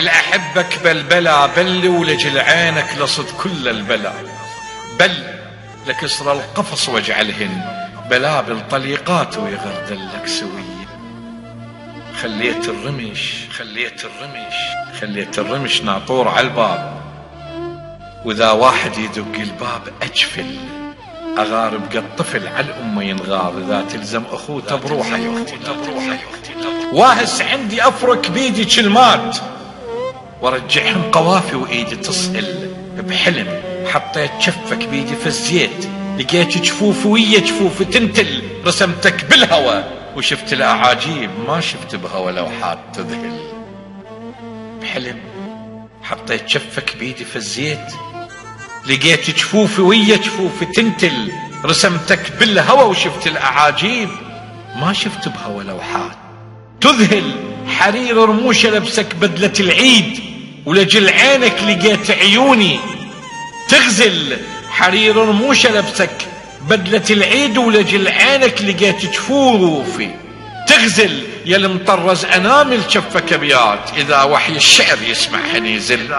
أحبك بل بلا بل ولجل عينك لصد كل البلا، بل لكسر القفص واجعلهن بلابل طليقات ويغردلك سوي. خليت الرمش ناطور على الباب، وإذا واحد يدق الباب أجفل أغارب قد طفل على الأمة ينغار. إذا تلزم أخوته بروحه واهس عندي أفرك بيدي كلمات وارجعهم قوافي وإيدي تصل. بحلم حطيت شفك بيدي في الزيت، لقيت جفوف ويا جفوف تنتل، رسمتك بالهوى وشفت الأعاجيب ما شفت بهوى لوحات تذهل. بحلم حطيت شفك بيدي في الزيت، لقيت جفوفي ويا جفوفي تنتل، رسمتك بالهوى وشفت الأعاجيب ما شفت بهوى لوحات تذهل. حرير رموش لبسك بدلة العيد، ولجل عينك لقيت عيوني تغزل. حرير رموش لبسك بدلة العيد، ولجل عينك لقيت جفوفي تغزل. يا المطرز أنامل شفك أبيات، إذا وحي الشعر يسمعهن يزل.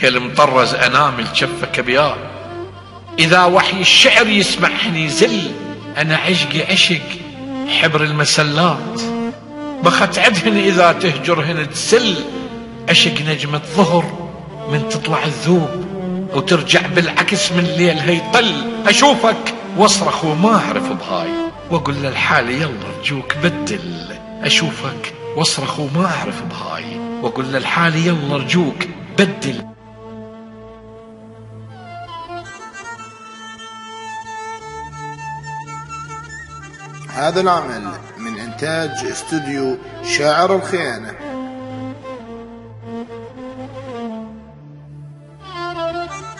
يا المطرز أنامل شفك أبيات، إذا وحي الشعر يسمعهن يزل. أنا عشقي عشق حبر المسلات، بخت عدهن إذا تهجرهن تسل. عشق نجمة ظهر من تطلع الذوب وترجع بالعكس من ليل هيطل. أشوفك واصرخ وما أعرف بهاي، وأقول للحالي يلا رجوك بدل. أشوفك واصرخ وما أعرف بهاي، وأقول للحالي يلا رجوك بدل. هذا العمل من إنتاج استوديو شاعر الخيانة.